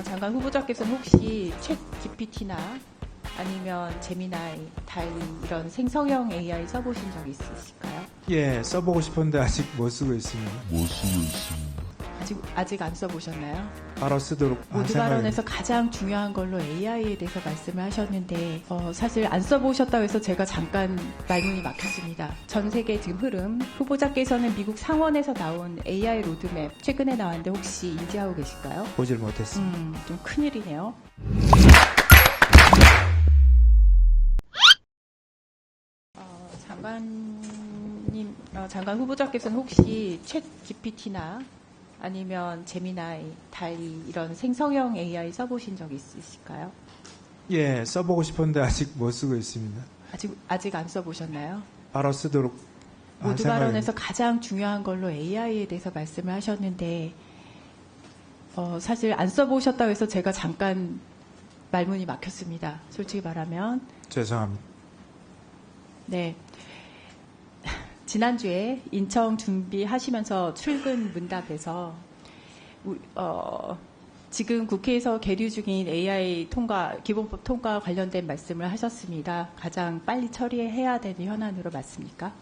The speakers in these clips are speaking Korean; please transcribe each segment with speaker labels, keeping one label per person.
Speaker 1: 장관 후보자께서는 혹시 챗 GPT나 아니면 제미나이, 달리 이런 생성형 AI 써보신 적 있으실까요?
Speaker 2: 예, 써보고 싶은데 아직 못 쓰고 있습니다.
Speaker 1: 아직 안 써보셨나요?
Speaker 2: 바로 쓰도록 할
Speaker 1: 모두
Speaker 2: 생각입니다.
Speaker 1: 발언에서 가장 중요한 걸로 AI에 대해서 말씀을 하셨는데 사실 안 써보셨다고 해서 제가 잠깐 말문이 막혔습니다. 전 세계 지금 흐름, 후보자께서는 미국 상원에서 나온 AI 로드맵 최근에 나왔는데 혹시 인지하고 계실까요?
Speaker 2: 보질 못했습니다.
Speaker 1: 좀 큰일이네요. 장관 후보자께서는 혹시 챗 GPT나 아니면 제미나이, 달리 이런 생성형 AI 써보신 적 있으실까요?
Speaker 2: 예, 써보고 싶은데 아직 못 쓰고 있습니다.
Speaker 1: 아직 안 써보셨나요?
Speaker 2: 바로 쓰도록 할
Speaker 1: 모두
Speaker 2: 생각입니다.
Speaker 1: 발언에서 가장 중요한 걸로 AI에 대해서 말씀을 하셨는데 사실 안 써보셨다고 해서 제가 잠깐 말문이 막혔습니다. 솔직히 말하면.
Speaker 2: 죄송합니다.
Speaker 1: 네. 지난주에 인청 준비하시면서 출근 문답에서 지금 국회에서 계류 중인 AI 통과, 기본법 통과 관련된 말씀을 하셨습니다. 가장 빨리 처리해야 되는 현안으로 맞습니까?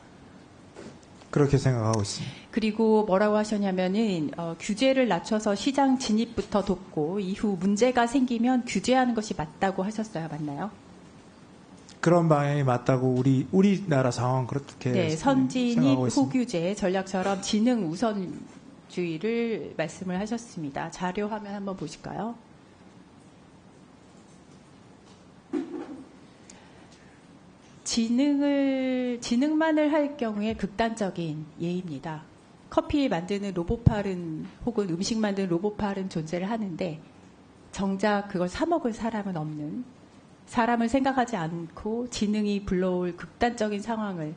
Speaker 2: 그렇게 생각하고 있습니다.
Speaker 1: 그리고 뭐라고 하셨냐면은 규제를 낮춰서 시장 진입부터 돕고 이후 문제가 생기면 규제하는 것이 맞다고 하셨어요. 맞나요?
Speaker 2: 그런 방향이 맞다고 우리나라 상황 그렇게
Speaker 1: 네, 선진입
Speaker 2: 생각하고 있습니다.
Speaker 1: 후규제 전략처럼 지능 우선주의를 말씀을 하셨습니다. 자료 화면 한번 보실까요? 지능만을 할 경우에 극단적인 예입니다. 커피 만드는 로봇팔은 혹은 음식 만드는 로봇팔은 존재를 하는데 정작 그걸 사 먹을 사람은 없는, 사람을 생각하지 않고 지능이 불러올 극단적인 상황을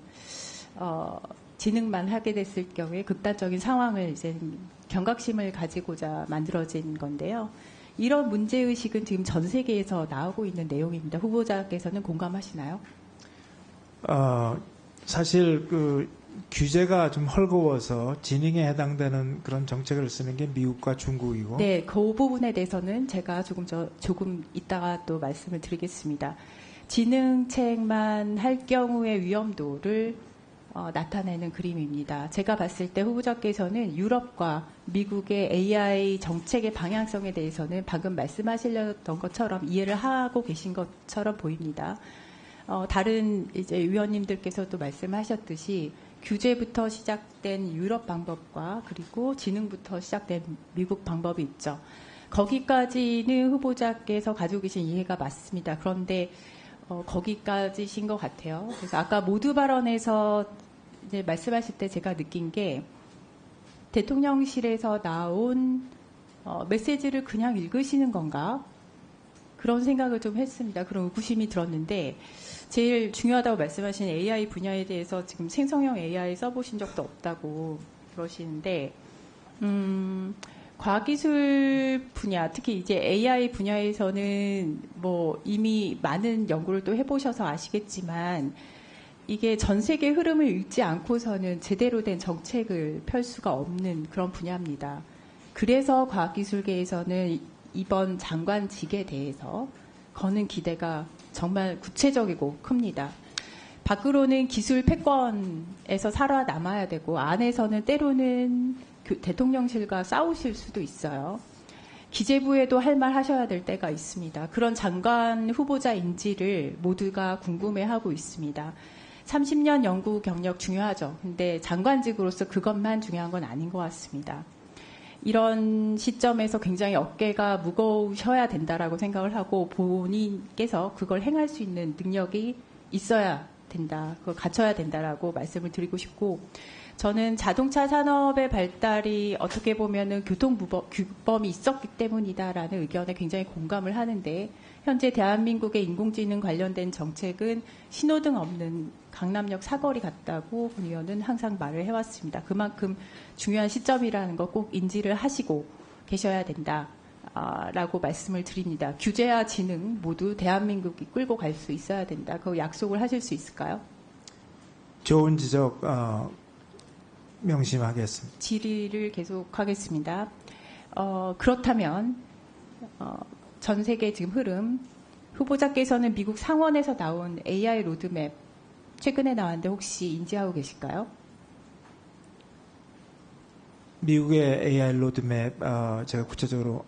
Speaker 1: 지능만 하게 됐을 경우에 극단적인 상황을 이제 경각심을 가지고자 만들어진 건데요. 이런 문제의식은 지금 전 세계에서 나오고 있는 내용입니다. 후보자께서는 공감하시나요?
Speaker 2: 사실 규제가 좀 헐거워서 지능에 해당되는 그런 정책을 쓰는 게 미국과 중국이고.
Speaker 1: 네, 그 부분에 대해서는 제가 조금 이따가 또 말씀을 드리겠습니다. 지능책만 할 경우의 위험도를 나타내는 그림입니다. 제가 봤을 때 후보자께서는 유럽과 미국의 AI 정책의 방향성에 대해서는 방금 말씀하시려던 것처럼 이해를 하고 계신 것처럼 보입니다. 다른 이제 위원님들께서도 말씀하셨듯이 규제부터 시작된 유럽 방법과 그리고 지능부터 시작된 미국 방법이 있죠. 거기까지는 후보자께서 가지고 계신 이해가 맞습니다. 그런데 거기까지신 것 같아요. 그래서 아까 모두 발언에서 이제 말씀하실 때 제가 느낀 게 대통령실에서 나온 메시지를 그냥 읽으시는 건가? 그런 생각을 좀 했습니다. 그런 의구심이 들었는데 제일 중요하다고 말씀하신 AI 분야에 대해서 지금 생성형 AI 써보신 적도 없다고 그러시는데 과학기술 분야, 특히 이제 AI 분야에서는 뭐 이미 많은 연구를 또 해보셔서 아시겠지만 이게 전 세계 흐름을 읽지 않고서는 제대로 된 정책을 펼 수가 없는 그런 분야입니다. 그래서 과학기술계에서는 이번 장관직에 대해서 거는 기대가 정말 구체적이고 큽니다. 밖으로는 기술 패권에서 살아남아야 되고 안에서는 때로는 대통령실과 싸우실 수도 있어요. 기재부에도 할 말 하셔야 될 때가 있습니다. 그런 장관 후보자 인지를 모두가 궁금해하고 있습니다. 30년 연구 경력 중요하죠. 근데 장관직으로서 그것만 중요한 건 아닌 것 같습니다. 이런 시점에서 굉장히 어깨가 무거우셔야 된다라고 생각을 하고 본인께서 그걸 행할 수 있는 능력이 있어야 된다, 그걸 갖춰야 된다라고 말씀을 드리고 싶고, 저는 자동차 산업의 발달이 어떻게 보면은 교통규범이 있었기 때문이다라는 의견에 굉장히 공감을 하는데 현재 대한민국의 인공지능 관련된 정책은 신호등 없는 강남역 사거리 같다고 본 의원은 항상 말을 해왔습니다. 그만큼 중요한 시점이라는 거 꼭 인지를 하시고 계셔야 된다라고 말씀을 드립니다. 규제와 지능 모두 대한민국이 끌고 갈 수 있어야 된다. 그 약속을 하실 수 있을까요?
Speaker 2: 좋은 지적 명심하겠습니다.
Speaker 1: 질의를 계속하겠습니다. 그렇다면 전 세계 지금 흐름, 후보자께서는 미국 상원에서 나온 AI 로드맵 최근에 나왔는데 혹시 인지하고 계실까요?
Speaker 2: 미국의 AI 로드맵 제가 구체적으로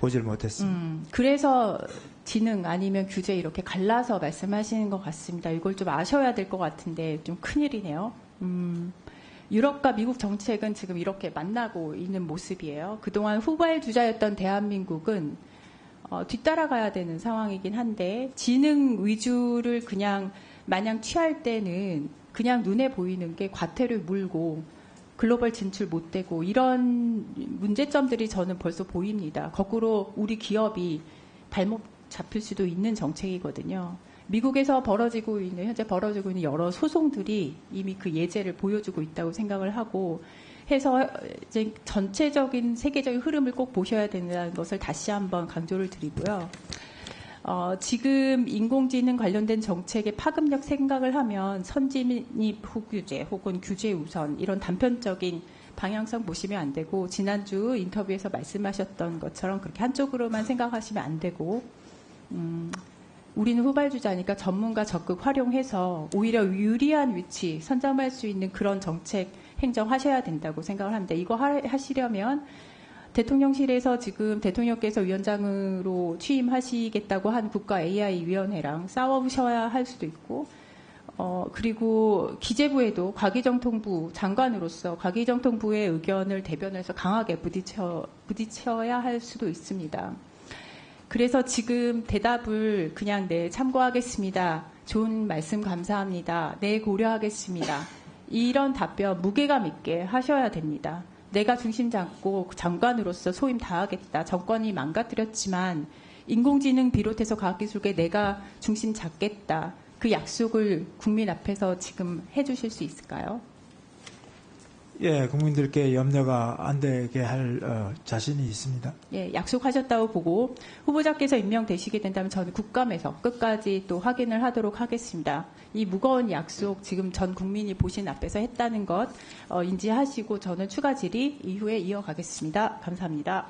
Speaker 2: 보지를 못했습니다.
Speaker 1: 그래서 지능 아니면 규제 이렇게 갈라서 말씀하시는 것 같습니다. 이걸 좀 아셔야 될 것 같은데 좀 큰일이네요. 유럽과 미국 정책은 지금 이렇게 만나고 있는 모습이에요. 그동안 후발주자였던 대한민국은 뒤따라가야 되는 상황이긴 한데 지능 위주를 그냥 마냥 취할 때는 그냥 눈에 보이는 게 과태료 물고 글로벌 진출 못 되고 이런 문제점들이 저는 벌써 보입니다. 거꾸로 우리 기업이 발목 잡힐 수도 있는 정책이거든요. 미국에서 현재 벌어지고 있는 여러 소송들이 이미 그 예제를 보여주고 있다고 생각을 하고 해서 이제 전체적인 세계적인 흐름을 꼭 보셔야 된다는 것을 다시 한번 강조를 드리고요. 지금 인공지능 관련된 정책의 파급력 생각을 하면 선진입 후규제 혹은 규제 우선 이런 단편적인 방향성 보시면 안 되고 지난주 인터뷰에서 말씀하셨던 것처럼 그렇게 한쪽으로만 생각하시면 안 되고 우리는 후발주자니까 전문가 적극 활용해서 오히려 유리한 위치 선점할 수 있는 그런 정책 행정하셔야 된다고 생각을 합니다. 이거 하시려면 대통령실에서 지금 대통령께서 위원장으로 취임하시겠다고 한 국가 AI-위원회랑 싸워보셔야 할 수도 있고, 그리고 기재부에도 과기정통부 장관으로서 과기정통부의 의견을 대변해서 강하게 부딪혀야 할 수도 있습니다. 그래서 지금 대답을 그냥 네, 참고하겠습니다. 좋은 말씀 감사합니다. 네, 고려하겠습니다. 이런 답변 무게감 있게 하셔야 됩니다. 내가 중심 잡고 장관으로서 소임 다하겠다. 정권이 망가뜨렸지만 인공지능 비롯해서 과학기술계 내가 중심 잡겠다. 그 약속을 국민 앞에서 지금 해주실 수 있을까요?
Speaker 2: 예, 국민들께 염려가 안 되게 할 자신이 있습니다.
Speaker 1: 예, 약속하셨다고 보고 후보자께서 임명되시게 된다면 저는 국감에서 끝까지 또 확인을 하도록 하겠습니다. 이 무거운 약속 지금 전 국민이 보신 앞에서 했다는 것 인지하시고 저는 추가 질의 이후에 이어가겠습니다. 감사합니다.